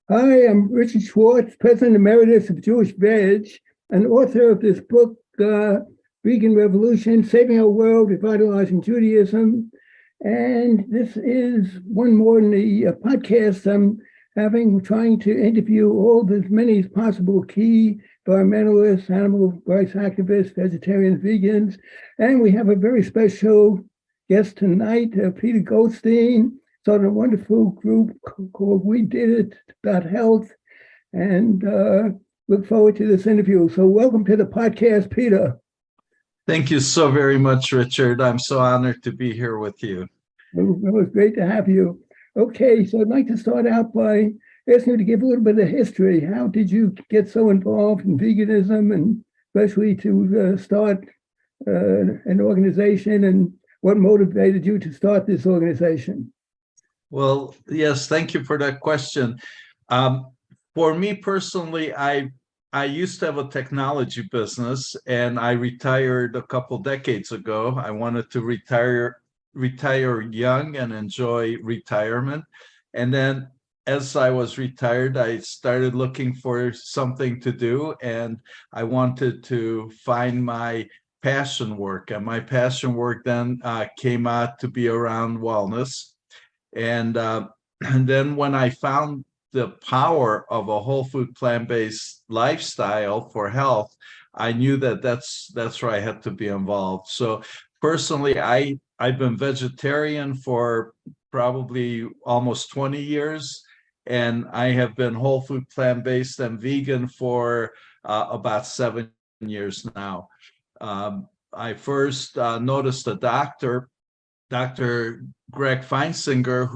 Hi, I'm Richard Schwartz, President Emeritus of Jewish Veg, and author of this book, Vegan Revolution, Saving Our World, Revitalizing Judaism. And this is one more in the podcast I'm having, trying to interview all as many as possible key environmentalists, animal rights activists, vegetarians, vegans. And we have a very special guest tonight, Peter Goldstein, started a wonderful group called We Did It about health, and look forward to this interview. So welcome to the podcast, Peter. Thank you so very much, Richard. I'm so honored to be here with you. It was great to have you. Okay, so I'd like to start out by asking you to give a little bit of history. How did you get so involved in veganism, and especially to start an organization, and what motivated you to start this organization? Well, yes, thank you for that question. For me personally, I used to have a technology business, and I retired a couple decades ago. I wanted to retire young and enjoy retirement. And then as I was retired, I started looking for something to do, and I wanted to find my passion work. And my passion work then came out to be around wellness. And, and then when I found the power of a whole food plant-based lifestyle for health, I knew that that's where I had to be involved. So personally, I've been vegetarian for probably almost 20 years, and I have been whole food plant-based and vegan for about 7 years now. I first noticed a doctor, Dr. Greg Feinsinger,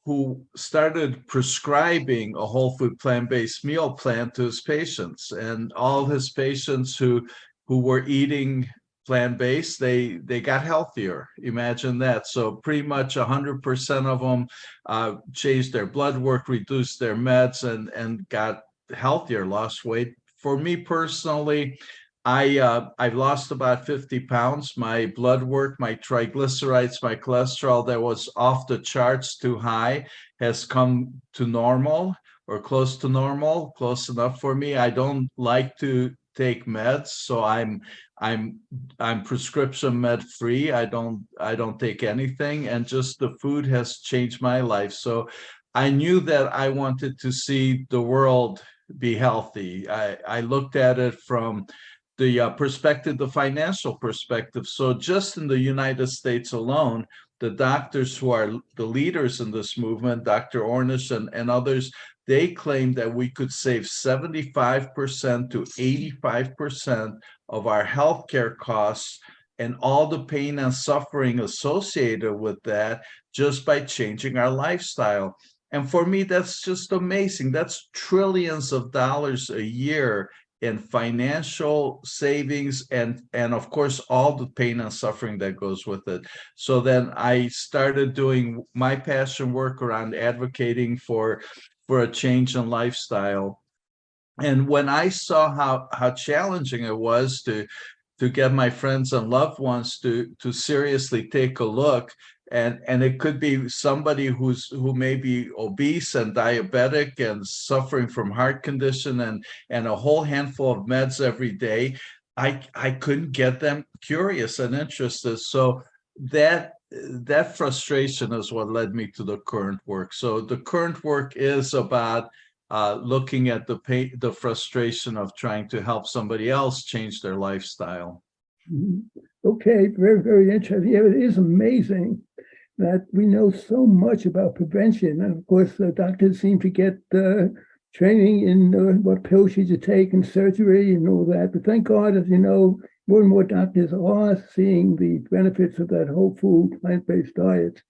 who started prescribing a whole food plant-based meal plan to his patients, and all his patients who were eating plant-based, they got healthier. Imagine that. So pretty much 100% of them changed their blood work, reduced their meds, and got healthier, lost weight. For me personally, I've lost about 50 pounds. My blood work, my triglycerides, my cholesterol that was off the charts too high has come to normal or close to normal, close enough for me. I don't like to take meds, so I'm prescription med free. I don't take anything, and just the food has changed my life. So I knew that I wanted to see the world be healthy. I looked at it from the perspective, the financial perspective. So just in the United States alone, the doctors who are the leaders in this movement, Dr. Ornish and others, they claim that we could save 75% to 85% of our healthcare costs and all the pain and suffering associated with that just by changing our lifestyle. And for me, that's just amazing. That's trillions of dollars a year in financial savings, and of course all the pain and suffering that goes with it. So then I started doing my passion work around advocating for a change in lifestyle. And when I saw how challenging it was to get my friends and loved ones to seriously take a look, and it could be somebody who may be obese and diabetic and suffering from heart condition and a whole handful of meds every day. I couldn't get them curious and interested. So that frustration is what led me to the current work. So the current work is about looking at the pain, the frustration of trying to help somebody else change their lifestyle. Okay, very, very interesting. Yeah, it is amazing that we know so much about prevention. And of course, the doctors seem to get training in what pills you should take and surgery and all that. But thank God, as you know, more and more doctors are seeing the benefits of that whole food, plant-based diet.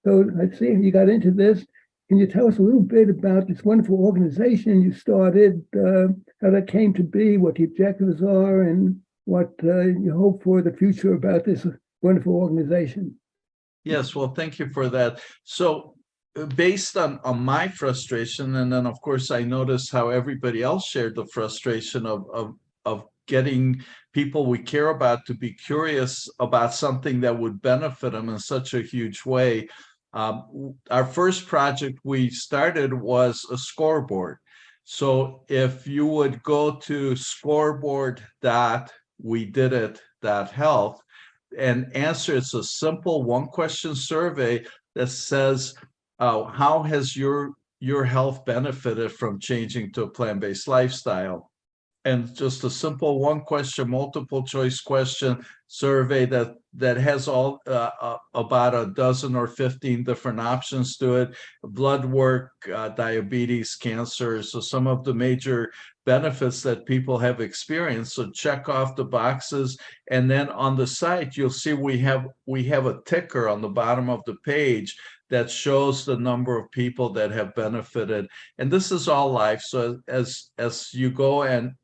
So I see you got into this. Can you tell us a little bit about this wonderful organization you started, how that came to be, what the objectives are, and what you hope for the future about this wonderful organization? Yes, well, thank you for that. So based on my frustration, and then of course I noticed how everybody else shared the frustration of getting people we care about to be curious about something that would benefit them in such a huge way. Our first project we started was a scoreboard. So if you would go to scoreboard.wedidit.health and answer, it's a simple one-question survey that says, how has your health benefited from changing to a plant-based lifestyle? And just a simple one question, multiple choice question survey that has all about a dozen or 15 different options to it: blood work, diabetes, cancer. So some of the major benefits that people have experienced. So check off the boxes, and then on the site you'll see we have a ticker on the bottom of the page that shows the number of people that have benefited. And this is all live. So as you go and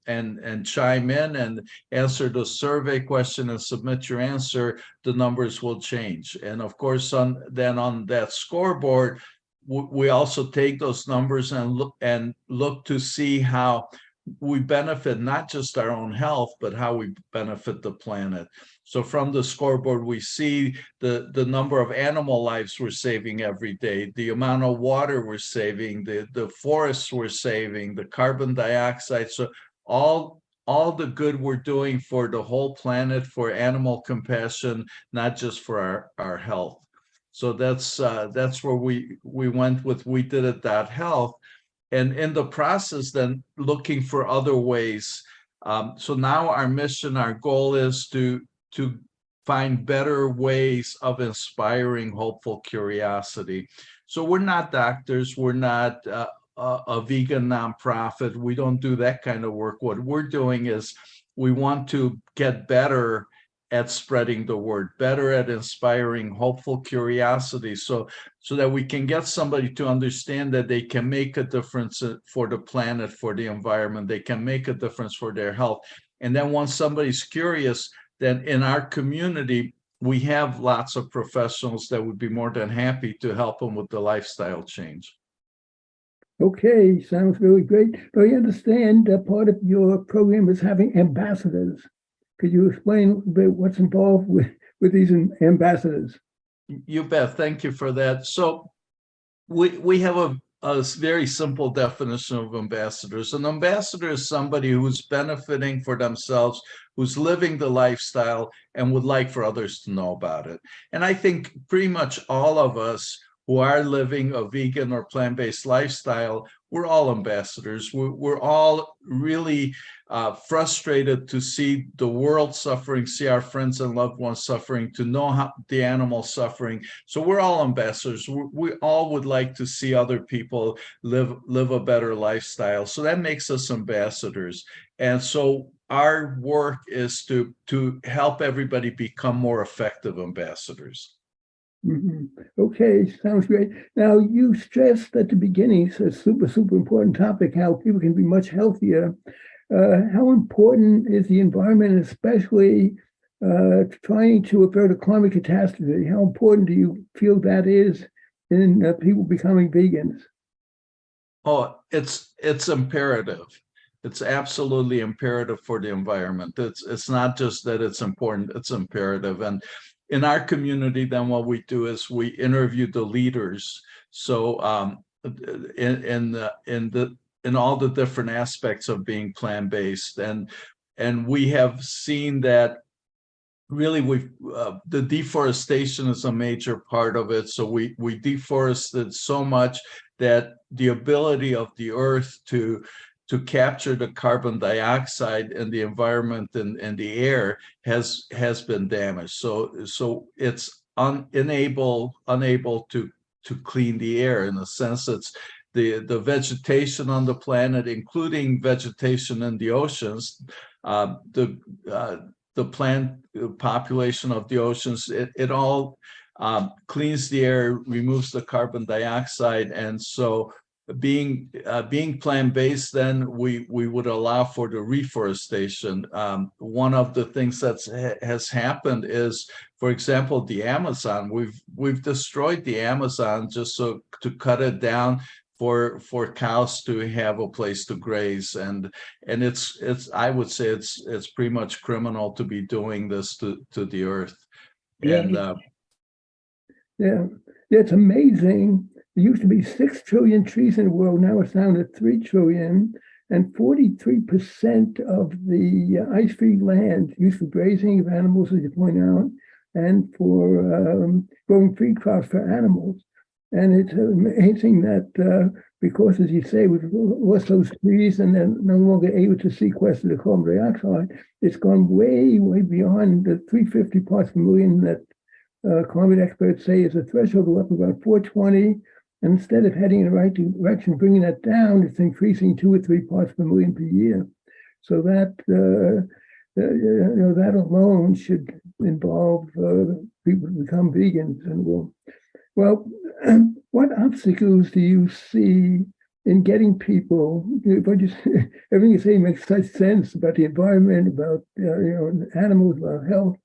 chime in and answer the survey question and submit your answer, the numbers will change. And of course, on that scoreboard, we also take those numbers and look to see how we benefit not just our own health, but how we benefit the planet. So from the scoreboard, we see the number of animal lives we're saving every day, the amount of water we're saving, the forests we're saving, the carbon dioxide. So all the good we're doing for the whole planet, for animal compassion, not just for our health. So that's where we went with We Did It Health. And in the process, then looking for other ways. So now our mission, our goal is to find better ways of inspiring hopeful curiosity. So we're not doctors, we're not a vegan nonprofit. We don't do that kind of work. What we're doing is we want to get better at spreading the word, better at inspiring hopeful curiosity, so that we can get somebody to understand that they can make a difference for the planet, for the environment, they can make a difference for their health. And then once somebody's curious, then in our community, we have lots of professionals that would be more than happy to help them with the lifestyle change. Okay, sounds really great. But I understand that part of your program is having ambassadors. Could you explain a bit what's involved with these ambassadors? You bet. Thank you for that. So we have a very simple definition of ambassadors. An ambassador is somebody who's benefiting for themselves, who's living the lifestyle and would like for others to know about it. And I think pretty much all of us who are living a vegan or plant-based lifestyle, we're all ambassadors. We're all really frustrated to see the world suffering, see our friends and loved ones suffering, to know how the animals suffering. So we're all ambassadors. We all would like to see other people live a better lifestyle. So that makes us ambassadors. And so our work is to help everybody become more effective ambassadors. Mm-hmm. Okay, sounds great. Now, you stressed at the beginning, it's a super important topic, how people can be much healthier. How important is the environment, especially trying to avert a climate catastrophe? How important do you feel that is in people becoming vegans? Oh, it's imperative. It's absolutely imperative for the environment. It's not just that it's important, it's imperative. And in our community, then what we do is we interview the leaders. So in all the different aspects of being plant-based, and we have seen that really the deforestation is a major part of it. So we deforested so much that the ability of the earth to capture the carbon dioxide in the environment and the air has been damaged. So it's unable to clean the air. In a sense, it's the vegetation on the planet, including vegetation in the oceans, the plant population of the oceans, it all cleans the air, removes the carbon dioxide. And so being plant-based, then we would allow for the reforestation. One of the things that has happened is, for example, the Amazon. We've destroyed the Amazon just to cut it down for cows to have a place to graze, and it's I would say it's pretty much criminal to be doing this to the earth. Yeah. And Yeah, It's amazing. There used to be 6 trillion trees in the world. Now it's down to 3 trillion. And 43% of the ice-free land used for grazing of animals, as you point out, and for growing feed crops for animals. And it's amazing that because, as you say, we've lost those trees and they're no longer able to sequester the carbon dioxide, it's gone way, way beyond the 350 parts per million that climate experts say is a threshold. We're up about 420. And instead of heading in the right direction, bringing that down, it's increasing 2 or 3 parts per million per year. So that that alone should involve people to become vegans. And well, what obstacles do you see in getting people? If I just everything you say makes such sense about the environment, about animals, about health.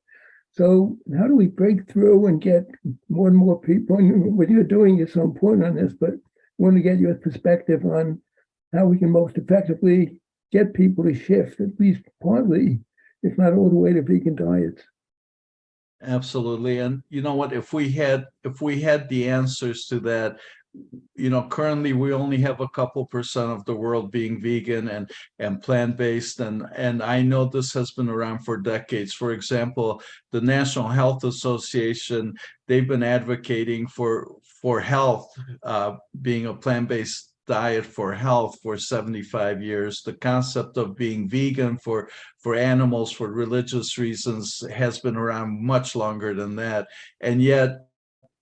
So how do we break through and get more and more people? And what you're doing is so important on this, but I want to get your perspective on how we can most effectively get people to shift, at least partly, if not all the way, to vegan diets. Absolutely. And you know what, if we had the answers to that, currently we only have a couple percent of the world being vegan and plant-based. And I know this has been around for decades. For example, the National Health Association, they've been advocating for health, being a plant-based diet for health for 75 years. The concept of being vegan for animals for religious reasons has been around much longer than that. And yet,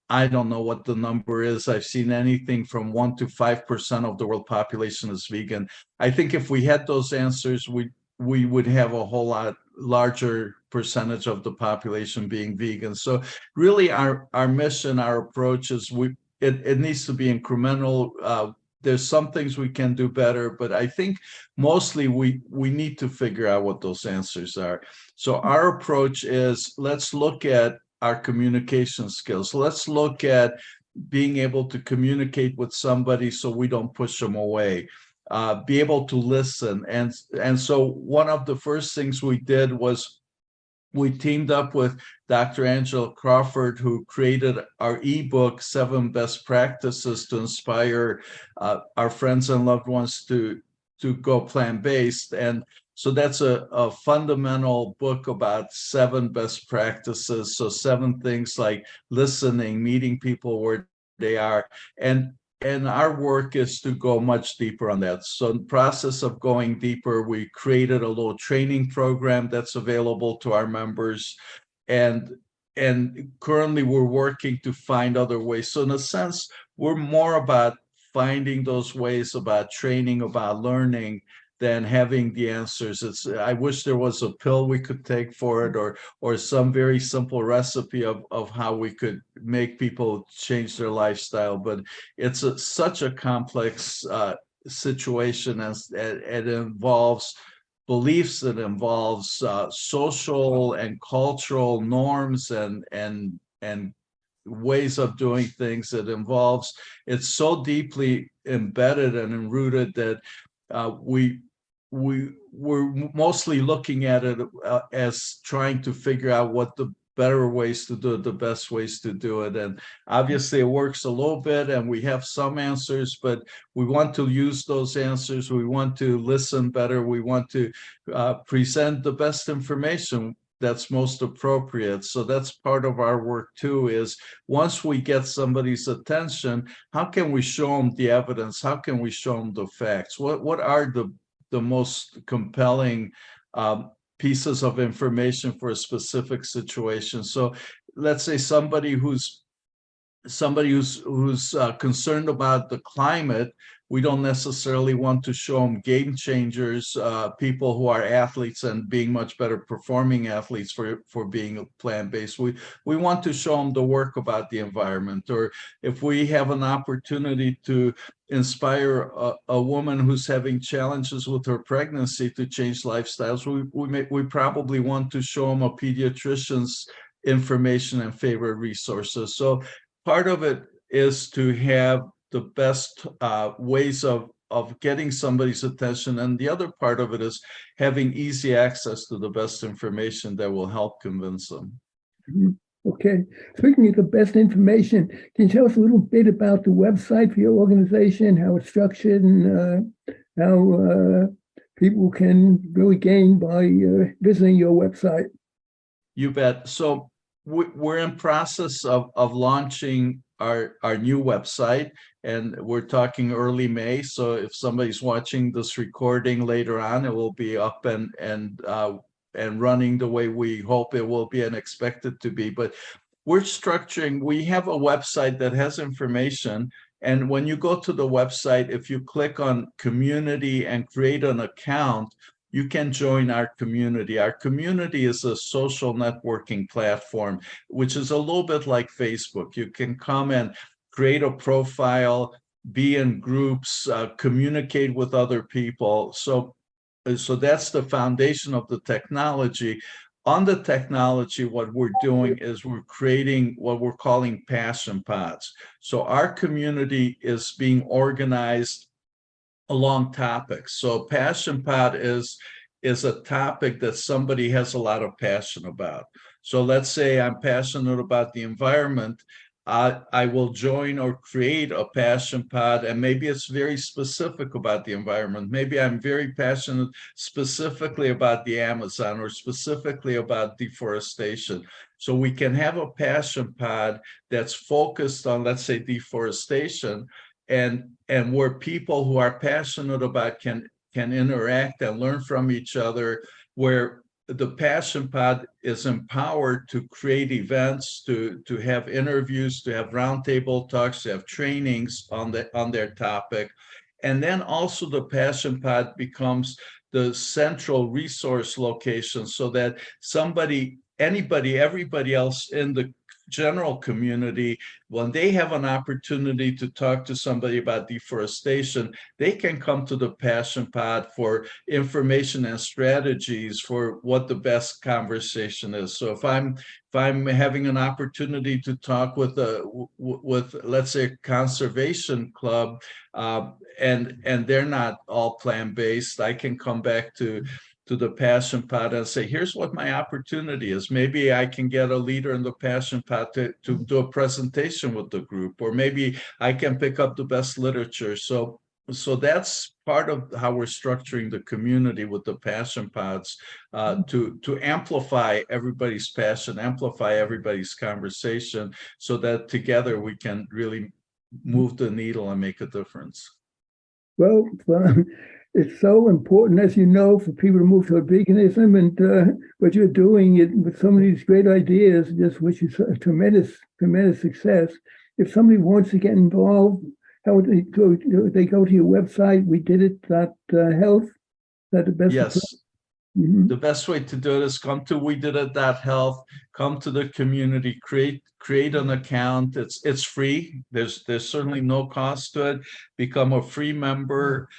I don't know what the number is. I've seen anything from 1% to 5% of the world population is vegan. I think if we had those answers, we would have a whole lot larger percentage of the population being vegan. So really our mission, our approach is it needs to be incremental. There's some things we can do better, but I think mostly we need to figure out what those answers are. So our approach is, let's look at our communication skills. Let's look at being able to communicate with somebody so we don't push them away. Be able to listen. And so one of the first things we did was we teamed up with Dr. Angela Crawford, who created our ebook, 7 Best Practices to Inspire Our Friends and Loved Ones to go plant-based. And so that's a fundamental book about 7 best practices. So 7 things like listening, meeting people where they are. And our work is to go much deeper on that. So in the process of going deeper, we created a little training program that's available to our members. And currently we're working to find other ways. So in a sense, we're more about finding those ways, about training, about learning, than having the answers. I wish there was a pill we could take for it, or some very simple recipe of how we could make people change their lifestyle. But it's such a complex situation, as it involves beliefs, it involves social and cultural norms and ways of doing things. It's so deeply embedded and enrooted that we're mostly looking at it as trying to figure out what the better ways to do it, the best ways to do it. And obviously it works a little bit and we have some answers, but we want to use those answers. We want to listen better. We want to present the best information that's most appropriate. So that's part of our work too, is once we get somebody's attention, how can we show them the evidence? How can we show them the facts? What are the most compelling pieces of information for a specific situation? So let's say somebody who's concerned about the climate, we don't necessarily want to show them game changers, people who are athletes and being much better performing athletes for being plant-based. We want to show them the work about the environment. Or if we have an opportunity to inspire a woman who's having challenges with her pregnancy to change lifestyles, we probably want to show them a pediatrician's information and favorite resources. So part of it is to have the best ways of getting somebody's attention. And the other part of it is having easy access to the best information that will help convince them. Okay. Speaking of the best information, can you tell us a little bit about the website for your organization, how it's structured, and how people can really gain by visiting your website? You bet. So we're in process of launching our new website, and we're talking early May. So if somebody's watching this recording later on, it will be up and running the way we hope it will be and expect it to be. But we have a website that has information. And when you go to the website, if you click on community and create an account, you can join our community. Our community is a social networking platform, which is a little bit like Facebook. You can come and create a profile, be in groups, communicate with other people. So that's the foundation of the technology. On the technology, what we're doing is we're creating what we're calling passion pods. So our community is being organized along topics. So passion pod is a topic that somebody has a lot of passion about. So let's say I'm passionate about the environment. I will join or create a passion pod, and maybe it's very specific about the environment. Maybe I'm very passionate specifically about the Amazon or specifically about deforestation. So we can have a passion pod that's focused on, let's say, deforestation, and where people who are passionate about can interact and learn from each other, where the passion pod is empowered to create events, to have interviews, to have roundtable talks, to have trainings on their topic. And then also the passion pod becomes the central resource location, so that everybody else in the general community, when they have an opportunity to talk to somebody about deforestation, they can come to the passion pod for information and strategies for what the best conversation is. So if I'm having an opportunity to talk with let's say a conservation club, and they're not all plant-based, I can come back to the passion pod and say, here's what my opportunity is. Maybe I can get a leader in the passion pod to do a presentation with the group, or maybe I can pick up the best literature. So that's part of how we're structuring the community with the passion pods, to amplify everybody's passion, amplify everybody's conversation, so that together we can really move the needle and make a difference. Well, it's so important, as you know, for people to move toward veganism, and what you're doing it with some of these great ideas, just wish you a tremendous success. If somebody wants to get involved, how would they go? They go to your website, wedidit.health. Is that the best? Yes. Mm-hmm. The best way to do it is come to wedidit.health, come to the community, create an account. It's free. There's certainly no cost to it. Become a free member.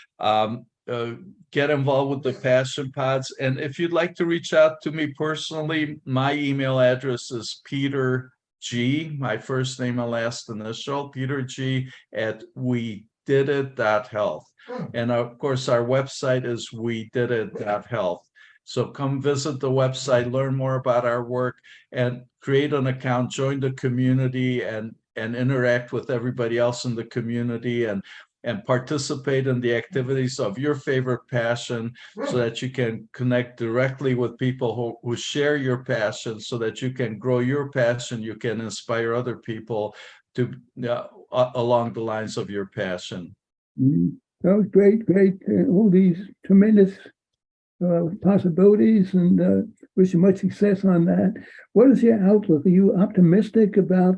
Get involved with the passion pods. And if you'd like to reach out to me personally, my email address is Peter G, my first name and last initial, Peter G at wedidit.health. And of course, our website is wedidit.health. So come visit the website, learn more about our work, and create an account, join the community, and interact with everybody else in the community, and participate in the activities of your favorite passion, so that you can connect directly with people who share your passion, so that you can grow your passion, you can inspire other people to along the lines of your passion. Mm-hmm. Oh, great. All these tremendous possibilities, and wish you much success on that. What is your outlook? Are you optimistic about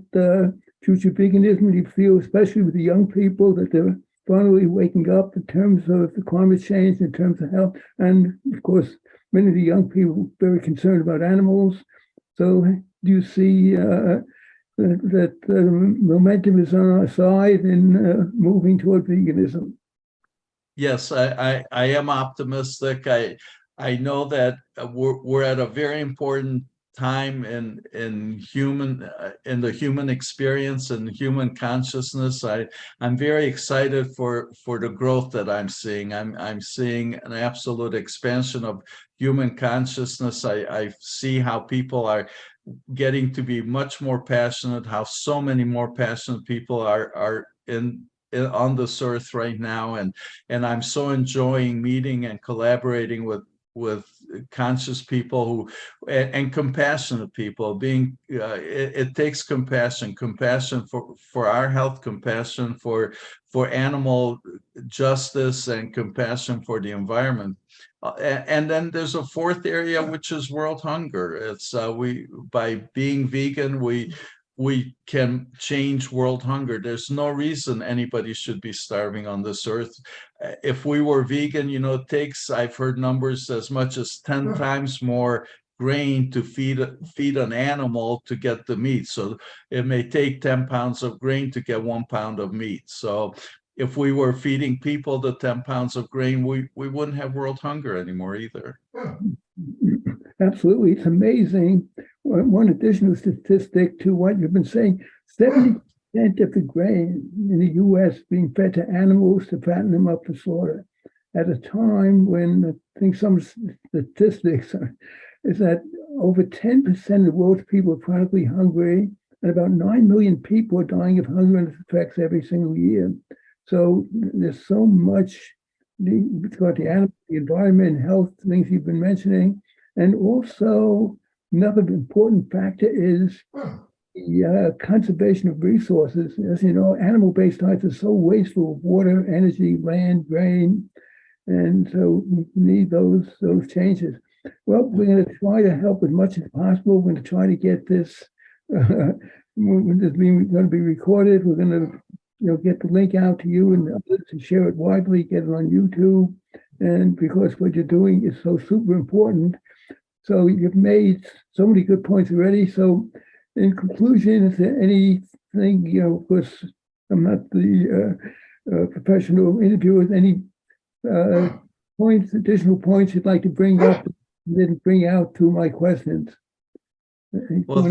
future veganism? Do you feel, especially with the young people, that they're finally waking up in terms of the climate change, in terms of health? And of course, many of the young people are very concerned about animals. So do you see that momentum is on our side in moving toward veganism? Yes, I am optimistic. I know that we're at a very important time in human in the human experience and human consciousness. I'm very excited for the growth that I'm seeing. I'm seeing an absolute expansion of human consciousness. I see how people are getting to be much more passionate, how so many more passionate people are on this earth right now, and I'm so enjoying meeting and collaborating with conscious people who and compassionate people. Being it takes compassion for our health, compassion for animal justice, and compassion for the environment. And then there's a fourth area, which is world hunger. It's we by being vegan, we can change world hunger. There's no reason anybody should be starving on this earth. If we were vegan, it takes, I've heard numbers as much as 10 times more grain to feed an animal to get the meat. So it may take 10 pounds of grain to get 1 pound of meat. So if we were feeding people the 10 pounds of grain, we wouldn't have world hunger anymore either. Absolutely. It's amazing. One additional statistic to what you've been saying, 70% of the grain in the U.S. being fed to animals to fatten them up for slaughter at a time when I think some statistics is that over 10% of the world's people are chronically hungry, and about 9 million people are dying of hunger and its effects every single year. So there's so much about the animal, the environment, health, things you've been mentioning. And also, another important factor is the conservation of resources. As you know, animal-based diets are so wasteful of water, energy, land, grain, and so we need those changes. Well, we're going to try to help as much as possible. We're going to try to get this. Going to be recorded. We're going to get the link out to you and others to share it widely, get it on YouTube, and because what you're doing is so super important. So you've made so many good points already. So in conclusion, is there anything, of course, I'm not the professional interviewer, any additional points you'd like to bring up that you didn't bring out through my questions? Well,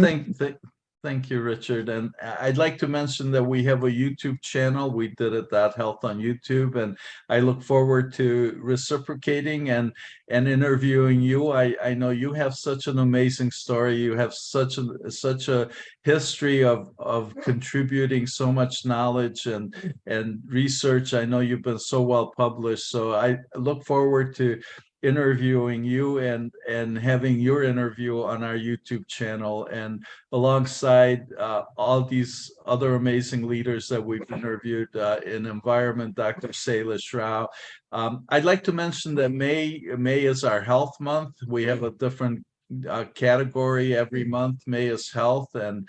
thank you, Richard. And I'd like to mention that we have a YouTube channel. We did it, That Health on YouTube, and I look forward to reciprocating and interviewing you. I know you have such an amazing story. You have such a history of contributing so much knowledge and research. I know you've been so well published. So I look forward to interviewing you and having your interview on our YouTube channel, and alongside all these other amazing leaders that we've interviewed in environment, Dr. Salish Rao. I'd like to mention that May is our health month. We have a different category every month. May is health, and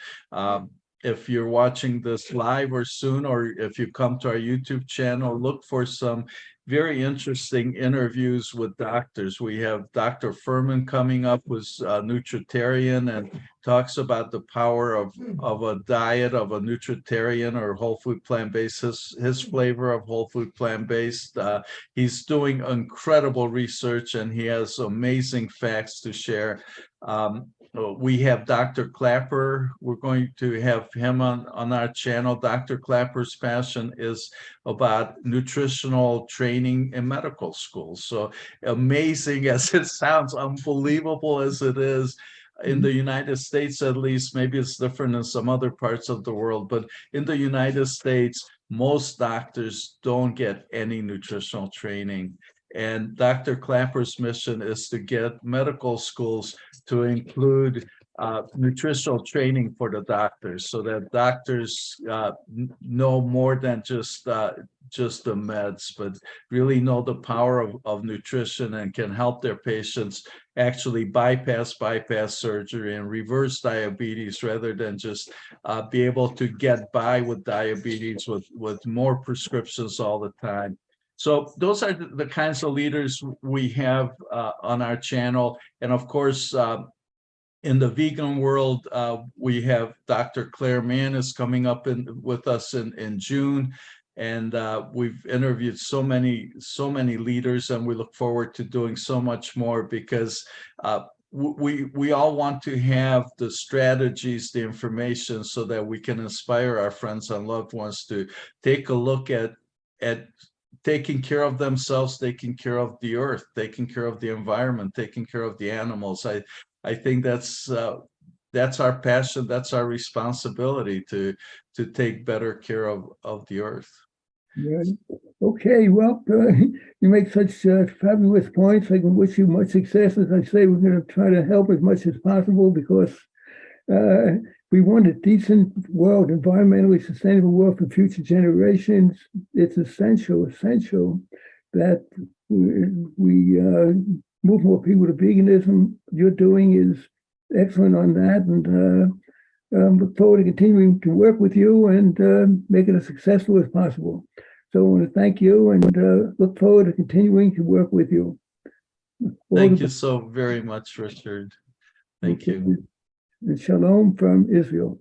if you're watching this live or soon, or if you come to our YouTube channel, look for some very interesting interviews with doctors. We have Dr. Furman coming up, who's a nutritarian and talks about the power of a diet of a nutritarian or whole food plant-based, his flavor of whole food plant-based. He's doing incredible research and he has amazing facts to share. We have Dr. Clapper. We're going to have him on our channel. Dr. Clapper's passion is about nutritional training in medical schools. So amazing as it sounds, unbelievable as it is, in the United States at least, maybe it's different in some other parts of the world, but in the United States, most doctors don't get any nutritional training. And Dr. Clapper's mission is to get medical schools to include nutritional training for the doctors, so that doctors know more than just the meds, but really know the power of nutrition and can help their patients actually bypass surgery and reverse diabetes, rather than just be able to get by with diabetes with more prescriptions all the time. So those are the kinds of leaders we have on our channel. And of course, in the vegan world, we have Dr. Claire Mann is coming up with us in June. And we've interviewed so many leaders, and we look forward to doing so much more, because we all want to have the strategies, the information, so that we can inspire our friends and loved ones to take a look at taking care of themselves, taking care of the earth, taking care of the environment, taking care of the animals. I think that's our passion, that's our responsibility to take better care of the earth. Yeah. Okay, well, you make such fabulous points. I can wish you much success. As I say, we're going to try to help as much as possible because we want a decent world, environmentally sustainable world for future generations. It's essential that we move more people to veganism. You're doing is excellent on that, and look forward to continuing to work with you and make it as successful as possible. So I want to thank you and look forward to continuing to work with you. Thank you so very much, Richard. Thank you. And shalom from Israel.